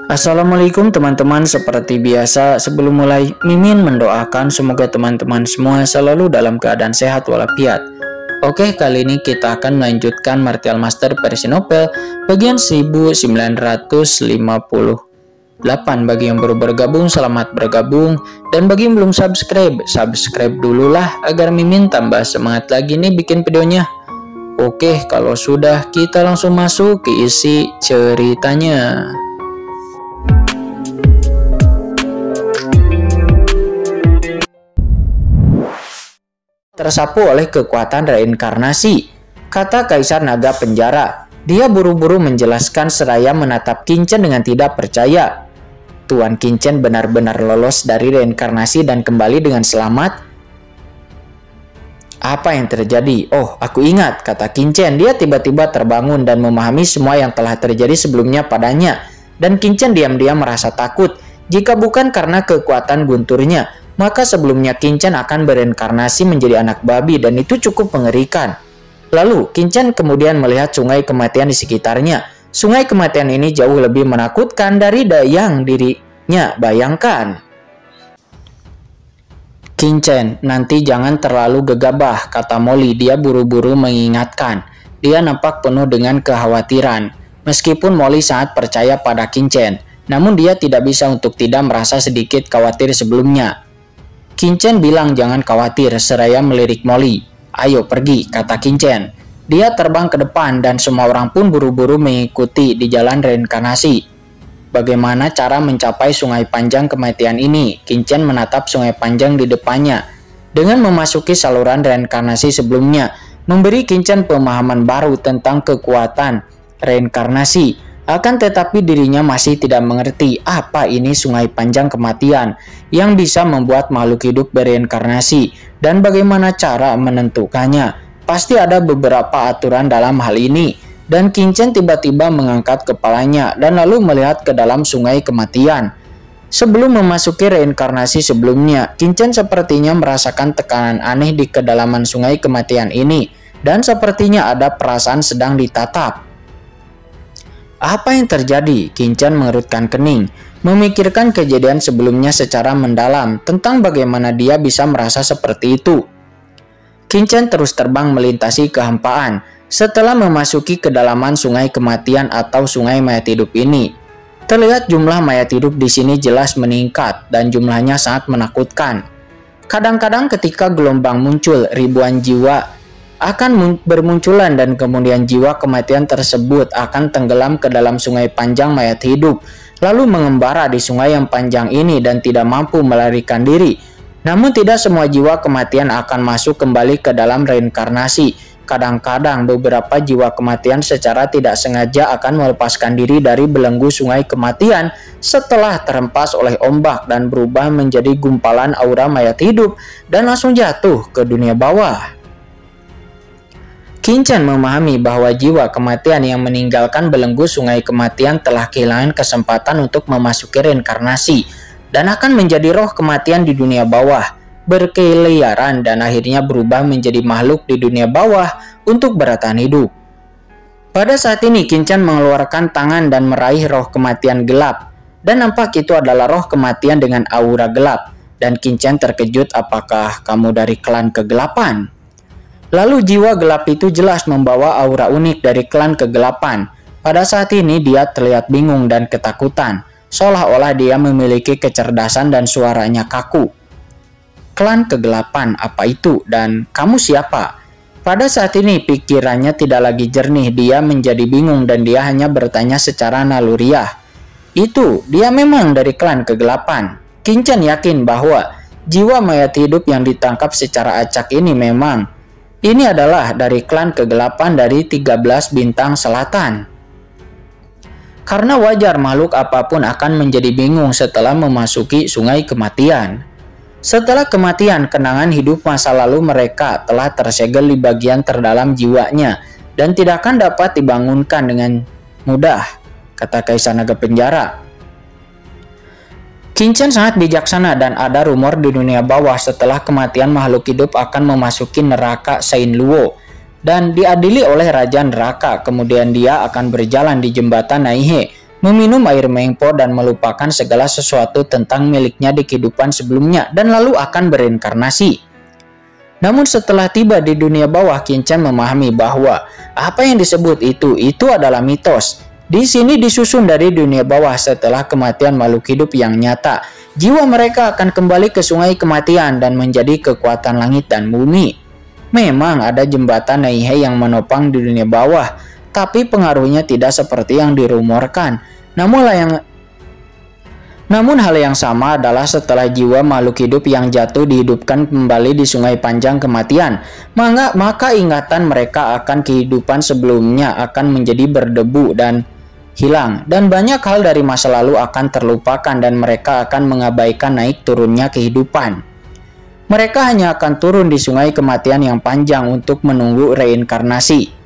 Assalamualaikum teman-teman, seperti biasa sebelum mulai Mimin mendoakan semoga teman-teman semua selalu dalam keadaan sehat walafiat. Oke, kali ini kita akan melanjutkan Martial Master versi novel bagian 1958. Bagi yang baru bergabung, selamat bergabung, dan bagi yang belum subscribe dulu lah agar Mimin tambah semangat lagi nih bikin videonya. Oke, kalau sudah kita langsung masuk ke isi ceritanya. Tersapu oleh kekuatan reinkarnasi, kata Kaisar Naga Penjara. Dia buru-buru menjelaskan seraya menatap Kincen dengan tidak percaya. Tuan Kincen benar-benar lolos dari reinkarnasi dan kembali dengan selamat. Apa yang terjadi? Oh, aku ingat, kata Kincen. Dia tiba-tiba terbangun dan memahami semua yang telah terjadi sebelumnya padanya. Dan Kincen diam-diam merasa takut. Jika bukan karena kekuatan gunturnya, maka sebelumnya Kincen akan bereinkarnasi menjadi anak babi dan itu cukup mengerikan. Lalu Kincen kemudian melihat sungai kematian di sekitarnya. Sungai kematian ini jauh lebih menakutkan dari yang dirinya bayangkan. Kincen, nanti jangan terlalu gegabah, kata Molly. Dia buru-buru mengingatkan. Dia nampak penuh dengan kekhawatiran. Meskipun Molly sangat percaya pada Kincen, namun dia tidak bisa untuk tidak merasa sedikit khawatir sebelumnya. Kincen bilang jangan khawatir seraya melirik Molly. Ayo pergi, kata Kincen. Dia terbang ke depan dan semua orang pun buru-buru mengikuti di jalan reinkarnasi. Bagaimana cara mencapai sungai panjang kematian ini? Kincen menatap sungai panjang di depannya. Dengan memasuki saluran reinkarnasi sebelumnya, memberi Kincen pemahaman baru tentang kekuatan reinkarnasi. Akan tetapi dirinya masih tidak mengerti apa ini sungai panjang kematian yang bisa membuat makhluk hidup bereinkarnasi dan bagaimana cara menentukannya. Pasti ada beberapa aturan dalam hal ini. Dan Kincen tiba-tiba mengangkat kepalanya dan lalu melihat ke dalam sungai kematian. Sebelum memasuki reinkarnasi sebelumnya, Kincen sepertinya merasakan tekanan aneh di kedalaman sungai kematian ini dan sepertinya ada perasaan sedang ditatap. Apa yang terjadi? Kincen mengerutkan kening, memikirkan kejadian sebelumnya secara mendalam tentang bagaimana dia bisa merasa seperti itu. Kincen terus terbang melintasi kehampaan setelah memasuki kedalaman sungai kematian atau sungai mayat hidup ini. Terlihat jumlah mayat hidup di sini jelas meningkat dan jumlahnya sangat menakutkan. Kadang-kadang ketika gelombang muncul, ribuan jiwa akan bermunculan dan kemudian jiwa kematian tersebut akan tenggelam ke dalam sungai panjang mayat hidup, lalu mengembara di sungai yang panjang ini dan tidak mampu melarikan diri. Namun tidak semua jiwa kematian akan masuk kembali ke dalam reinkarnasi. Kadang-kadang beberapa jiwa kematian secara tidak sengaja akan melepaskan diri dari belenggu sungai kematian setelah terhempas oleh ombak dan berubah menjadi gumpalan aura mayat hidup dan langsung jatuh ke dunia bawah. Kincen memahami bahwa jiwa kematian yang meninggalkan belenggu sungai kematian telah kehilangan kesempatan untuk memasuki reinkarnasi dan akan menjadi roh kematian di dunia bawah, berkeliaran dan akhirnya berubah menjadi makhluk di dunia bawah untuk bertahan hidup. Pada saat ini Kincen mengeluarkan tangan dan meraih roh kematian gelap dan nampak itu adalah roh kematian dengan aura gelap dan Kincen terkejut, apakah kamu dari klan kegelapan? Lalu jiwa gelap itu jelas membawa aura unik dari klan kegelapan. Pada saat ini dia terlihat bingung dan ketakutan, seolah-olah dia memiliki kecerdasan dan suaranya kaku. Klan kegelapan, apa itu? Dan kamu siapa? Pada saat ini pikirannya tidak lagi jernih, dia menjadi bingung dan dia hanya bertanya secara naluriah. Itu, dia memang dari klan kegelapan. Kincen yakin bahwa jiwa mayat hidup yang ditangkap secara acak ini ini adalah dari klan kegelapan dari 13 bintang selatan. Karena wajar makhluk apapun akan menjadi bingung setelah memasuki sungai kematian. Setelah kematian, kenangan hidup masa lalu mereka telah tersegel di bagian terdalam jiwanya dan tidak akan dapat dibangunkan dengan mudah, kata Kaisar Naga Penjara. Kincen sangat bijaksana dan ada rumor di dunia bawah setelah kematian makhluk hidup akan memasuki neraka Saint Luo dan diadili oleh Raja Neraka. Kemudian dia akan berjalan di jembatan Naihe meminum air mengpo dan melupakan segala sesuatu tentang miliknya di kehidupan sebelumnya dan lalu akan bereinkarnasi. Namun setelah tiba di dunia bawah, Qin-Chen memahami bahwa apa yang disebut itu adalah mitos. Di sini disusun dari dunia bawah setelah kematian makhluk hidup yang nyata. Jiwa mereka akan kembali ke sungai kematian dan menjadi kekuatan langit dan bumi. Memang ada jembatan Neihei yang menopang di dunia bawah, tapi pengaruhnya tidak seperti yang dirumorkan. Namun hal yang sama adalah setelah jiwa makhluk hidup yang jatuh dihidupkan kembali di sungai panjang kematian, maka ingatan mereka akan kehidupan sebelumnya akan menjadi berdebu dan hilang, dan banyak hal dari masa lalu akan terlupakan dan mereka akan mengabaikan naik turunnya kehidupan. Mereka hanya akan turun di sungai kematian yang panjang untuk menunggu reinkarnasi.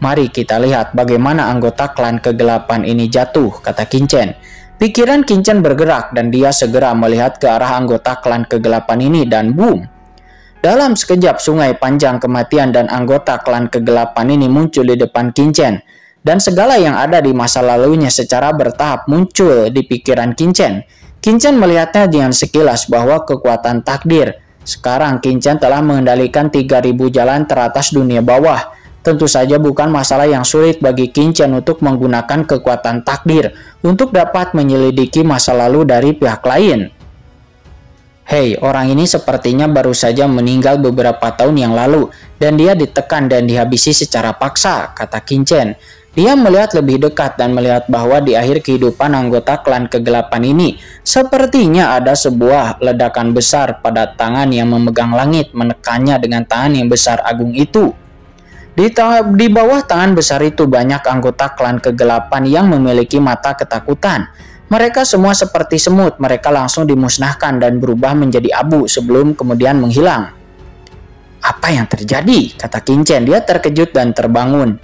Mari kita lihat bagaimana anggota klan kegelapan ini jatuh, kata Qin-Chen. Pikiran Qin-Chen bergerak dan dia segera melihat ke arah anggota klan kegelapan ini dan boom. Dalam sekejap sungai panjang kematian dan anggota klan kegelapan ini muncul di depan Qin-Chen. Dan segala yang ada di masa lalunya secara bertahap muncul di pikiran Qin-Chen. Qin-Chen melihatnya dengan sekilas bahwa kekuatan takdir. Sekarang Qin-Chen telah mengendalikan 3000 jalan teratas dunia bawah. Tentu saja bukan masalah yang sulit bagi Qin-Chen untuk menggunakan kekuatan takdir untuk dapat menyelidiki masa lalu dari pihak lain. Hei, orang ini sepertinya baru saja meninggal beberapa tahun yang lalu dan dia ditekan dan dihabisi secara paksa, kata Qin-Chen. Dia melihat lebih dekat dan melihat bahwa di akhir kehidupan anggota klan kegelapan ini, sepertinya ada sebuah ledakan besar pada tangan yang memegang langit menekannya dengan tangan yang besar agung itu. Di bawah tangan besar itu banyak anggota klan kegelapan yang memiliki mata ketakutan. Mereka semua seperti semut, mereka langsung dimusnahkan dan berubah menjadi abu sebelum kemudian menghilang. Apa yang terjadi? Kata Qin-Chen, dia terkejut dan terbangun.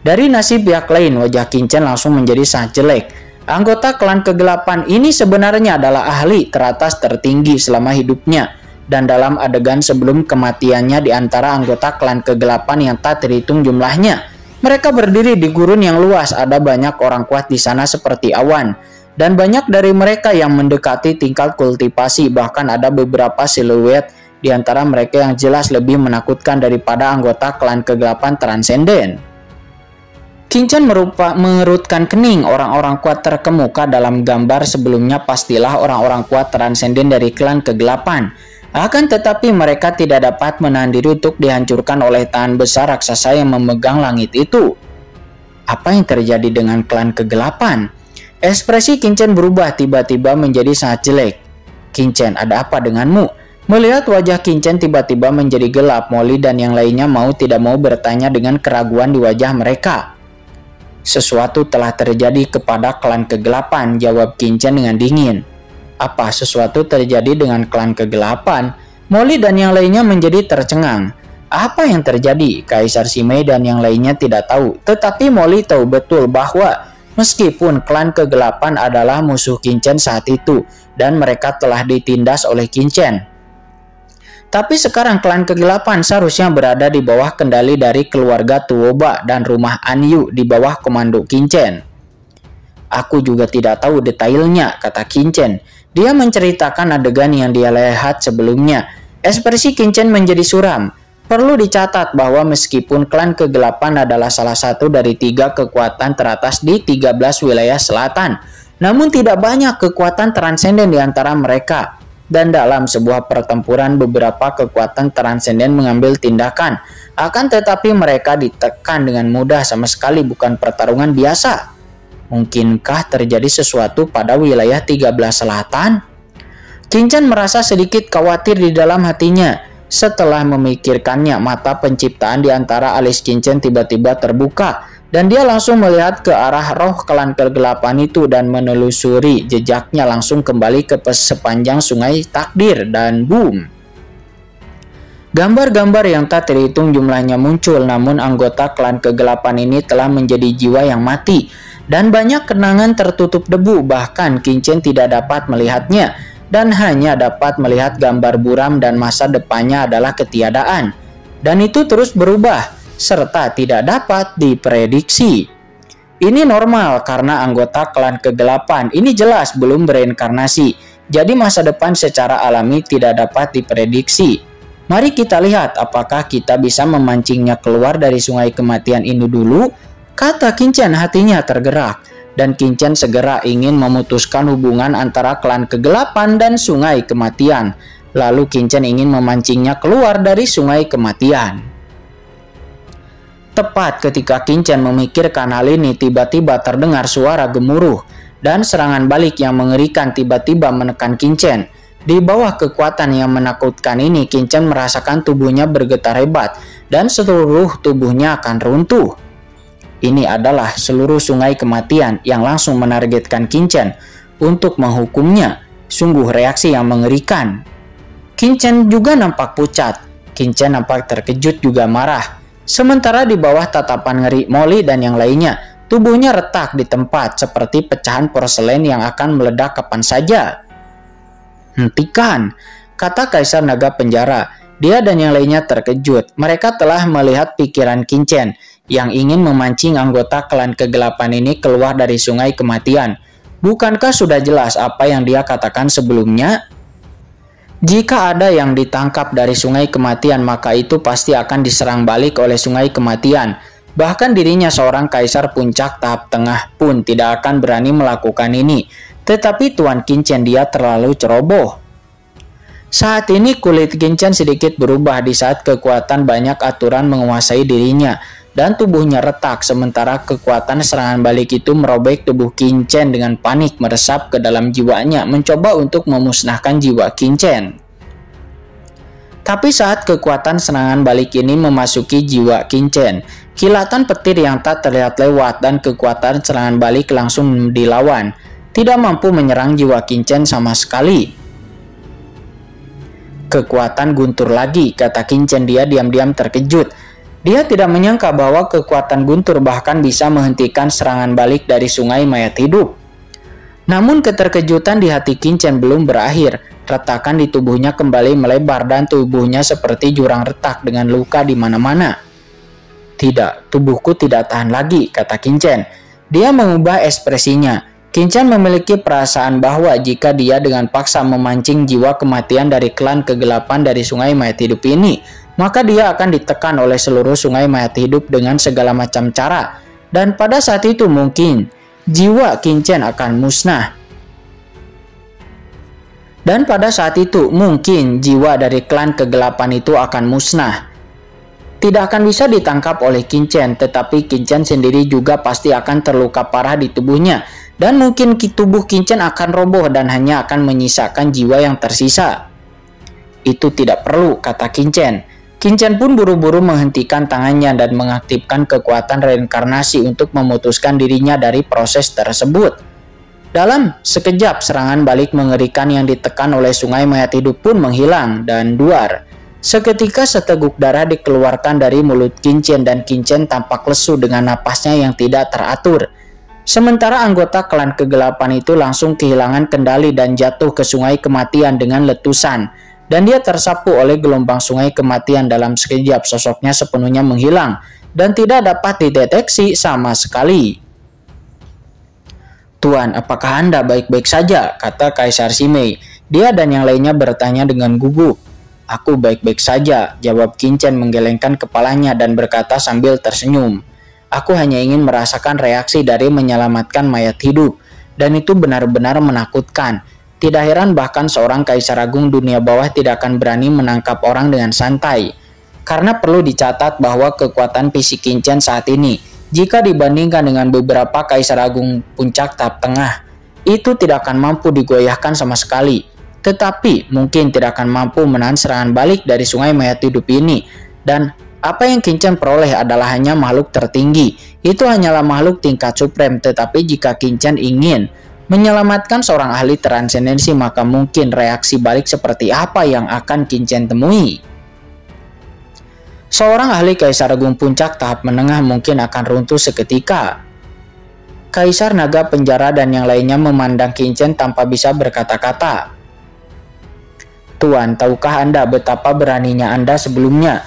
Dari nasib pihak lain, wajah Qin-Chen langsung menjadi sangat jelek. Anggota klan kegelapan ini sebenarnya adalah ahli teratas tertinggi selama hidupnya. Dan dalam adegan sebelum kematiannya di antara anggota klan kegelapan yang tak terhitung jumlahnya. Mereka berdiri di gurun yang luas, ada banyak orang kuat di sana seperti awan. Dan banyak dari mereka yang mendekati tingkat kultivasi, bahkan ada beberapa siluet di antara mereka yang jelas lebih menakutkan daripada anggota klan kegelapan transenden. Qin-Chen mengerutkan kening. Orang-orang kuat terkemuka dalam gambar sebelumnya pastilah orang-orang kuat transenden dari klan kegelapan. Akan tetapi mereka tidak dapat menahan diri untuk dihancurkan oleh tangan besar raksasa yang memegang langit itu. Apa yang terjadi dengan klan kegelapan? Ekspresi Qin-Chen berubah tiba-tiba menjadi sangat jelek. Qin-Chen, ada apa denganmu? Melihat wajah Qin-Chen tiba-tiba menjadi gelap, Molly dan yang lainnya mau tidak mau bertanya dengan keraguan di wajah mereka. Sesuatu telah terjadi kepada klan kegelapan, jawab Qin-Chen dengan dingin. Apa sesuatu terjadi dengan klan kegelapan? Molly dan yang lainnya menjadi tercengang. Apa yang terjadi? Kaisar Simei dan yang lainnya tidak tahu. Tetapi Molly tahu betul bahwa meskipun klan kegelapan adalah musuh Qin-Chen saat itu dan mereka telah ditindas oleh Qin-Chen. Tapi sekarang klan kegelapan seharusnya berada di bawah kendali dari keluarga Tuoba dan rumah Anyu di bawah komando Qin-Chen. Aku juga tidak tahu detailnya, kata Qin-Chen. Dia menceritakan adegan yang dia lihat sebelumnya. Ekspresi Qin-Chen menjadi suram. Perlu dicatat bahwa meskipun klan kegelapan adalah salah satu dari 3 kekuatan teratas di 13 wilayah selatan, namun tidak banyak kekuatan transenden di antara mereka. Dan dalam sebuah pertempuran beberapa kekuatan transenden mengambil tindakan. Akan tetapi mereka ditekan dengan mudah, sama sekali bukan pertarungan biasa. Mungkinkah terjadi sesuatu pada wilayah 13 selatan? Qin-Chen merasa sedikit khawatir di dalam hatinya. Setelah memikirkannya, mata penciptaan di antara alis Qin-Chen tiba-tiba terbuka. Dan dia langsung melihat ke arah roh klan kegelapan itu dan menelusuri jejaknya langsung kembali ke sepanjang sungai takdir dan boom. Gambar-gambar yang tak terhitung jumlahnya muncul, namun anggota klan kegelapan ini telah menjadi jiwa yang mati. Dan banyak kenangan tertutup debu, bahkan Qin-Chen tidak dapat melihatnya. Dan hanya dapat melihat gambar buram dan masa depannya adalah ketiadaan. Dan itu terus berubah serta tidak dapat diprediksi. Ini normal karena anggota klan kegelapan ini jelas belum bereinkarnasi. Jadi masa depan secara alami tidak dapat diprediksi. Mari kita lihat apakah kita bisa memancingnya keluar dari sungai kematian ini dulu, kata Qinchen. Hatinya tergerak dan Qinchen segera ingin memutuskan hubungan antara klan kegelapan dan sungai kematian. Lalu Qinchen ingin memancingnya keluar dari sungai kematian. Tepat ketika Qinchen memikirkan hal ini, tiba-tiba terdengar suara gemuruh dan serangan balik yang mengerikan tiba-tiba menekan Qinchen. Di bawah kekuatan yang menakutkan ini, Qinchen merasakan tubuhnya bergetar hebat dan seluruh tubuhnya akan runtuh. Ini adalah seluruh sungai kematian yang langsung menargetkan Qinchen untuk menghukumnya. Sungguh reaksi yang mengerikan. Qinchen juga nampak pucat. Qinchen nampak terkejut juga marah. Sementara di bawah tatapan ngeri Molly dan yang lainnya, tubuhnya retak di tempat seperti pecahan porselen yang akan meledak kapan saja. Hentikan, kata Kaisar Naga Penjara. Dia dan yang lainnya terkejut. Mereka telah melihat pikiran Qinchen yang ingin memancing anggota klan kegelapan ini keluar dari sungai kematian. Bukankah sudah jelas apa yang dia katakan sebelumnya? Jika ada yang ditangkap dari sungai kematian, maka itu pasti akan diserang balik oleh sungai kematian. Bahkan dirinya seorang kaisar puncak tahap tengah pun tidak akan berani melakukan ini. Tetapi Tuan Qinchen dia terlalu ceroboh. Saat ini kulit Qinchen sedikit berubah di saat kekuatan banyak aturan menguasai dirinya. Dan tubuhnya retak, sementara kekuatan serangan balik itu merobek tubuh Qinchen dengan panik meresap ke dalam jiwanya, mencoba untuk memusnahkan jiwa Qinchen. Tapi saat kekuatan serangan balik ini memasuki jiwa Qinchen, kilatan petir yang tak terlihat lewat dan kekuatan serangan balik langsung dilawan, tidak mampu menyerang jiwa Qinchen sama sekali. Kekuatan guntur lagi, kata Qinchen. Dia diam-diam terkejut. Dia tidak menyangka bahwa kekuatan guntur bahkan bisa menghentikan serangan balik dari sungai mayat hidup. Namun keterkejutan di hati Qinchen belum berakhir. Retakan di tubuhnya kembali melebar dan tubuhnya seperti jurang retak dengan luka di mana-mana. Tidak, tubuhku tidak tahan lagi, kata Qinchen. Dia mengubah ekspresinya. Qinchen memiliki perasaan bahwa jika dia dengan paksa memancing jiwa kematian dari klan kegelapan dari sungai mayat hidup ini, maka dia akan ditekan oleh seluruh sungai mayat hidup dengan segala macam cara. Dan pada saat itu mungkin jiwa Qinchen akan musnah. Dan pada saat itu mungkin jiwa dari klan kegelapan itu akan musnah. Tidak akan bisa ditangkap oleh Qinchen, tetapi Qinchen sendiri juga pasti akan terluka parah di tubuhnya. Dan mungkin tubuh Qinchen akan roboh dan hanya akan menyisakan jiwa yang tersisa. Itu tidak perlu, kata Qinchen. Qinchen pun buru-buru menghentikan tangannya dan mengaktifkan kekuatan reinkarnasi untuk memutuskan dirinya dari proses tersebut. Dalam sekejap, serangan balik mengerikan yang ditekan oleh sungai mayat hidup pun menghilang dan duar. Seketika seteguk darah dikeluarkan dari mulut Qinchen dan Qinchen tampak lesu dengan napasnya yang tidak teratur. Sementara anggota klan kegelapan itu langsung kehilangan kendali dan jatuh ke sungai kematian dengan letusan. Dan dia tersapu oleh gelombang sungai kematian. Dalam sekejap sosoknya sepenuhnya menghilang dan tidak dapat dideteksi sama sekali. Tuan, apakah Anda baik-baik saja? Kata Kaisar Simei. Dia dan yang lainnya bertanya dengan gugup. Aku baik-baik saja, jawab Qinchen menggelengkan kepalanya dan berkata sambil tersenyum. Aku hanya ingin merasakan reaksi dari menyelamatkan mayat hidup. Dan itu benar-benar menakutkan. Tidak heran bahkan seorang kaisar agung dunia bawah tidak akan berani menangkap orang dengan santai. Karena perlu dicatat bahwa kekuatan fisik Qinchen saat ini, jika dibandingkan dengan beberapa kaisar agung puncak tahap tengah, itu tidak akan mampu digoyahkan sama sekali. Tetapi mungkin tidak akan mampu menahan serangan balik dari sungai mayat hidup ini. Dan apa yang Qinchen peroleh adalah hanya makhluk tertinggi. Itu hanyalah makhluk tingkat suprem. Tetapi jika Qinchen ingin menyelamatkan seorang ahli transendensi, maka mungkin reaksi balik seperti apa yang akan Qinchen temui? Seorang ahli kaisar agung puncak tahap menengah mungkin akan runtuh seketika. Kaisar Naga Penjara dan yang lainnya memandang Qinchen tanpa bisa berkata-kata. Tuan, tahukah Anda betapa beraninya Anda sebelumnya?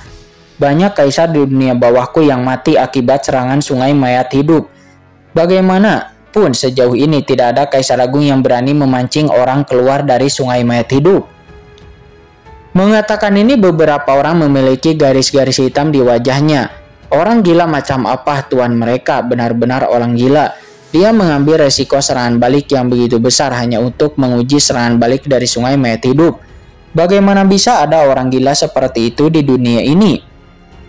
Banyak kaisar di dunia bawahku yang mati akibat serangan sungai mayat hidup. Bagaimanapun sejauh ini tidak ada Kaisar Agung yang berani memancing orang keluar dari sungai mayat hidup. Mengatakan ini, beberapa orang memiliki garis-garis hitam di wajahnya. Orang gila macam apa tuan mereka? Benar-benar orang gila. Dia mengambil resiko serangan balik yang begitu besar hanya untuk menguji serangan balik dari sungai mayat hidup. Bagaimana bisa ada orang gila seperti itu di dunia ini?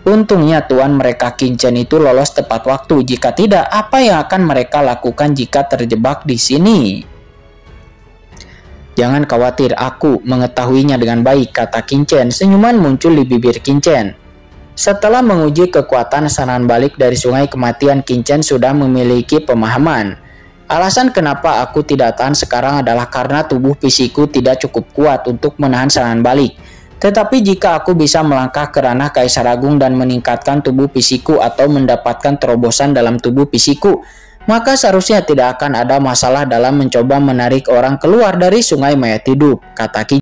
Untungnya tuan mereka Qin Chen itu lolos tepat waktu. Jika tidak, apa yang akan mereka lakukan jika terjebak di sini? Jangan khawatir, aku mengetahuinya dengan baik, kata Qin Chen. Senyuman muncul di bibir Qin Chen. Setelah menguji kekuatan serangan balik dari sungai kematian, Qin Chen sudah memiliki pemahaman. Alasan kenapa aku tidak tahan sekarang adalah karena tubuh fisikku tidak cukup kuat untuk menahan serangan balik. Tetapi jika aku bisa melangkah ke ranah Kaisar Agung dan meningkatkan tubuh fisikku atau mendapatkan terobosan dalam tubuh fisikku, maka seharusnya tidak akan ada masalah dalam mencoba menarik orang keluar dari sungai mayat hidup, kata Qin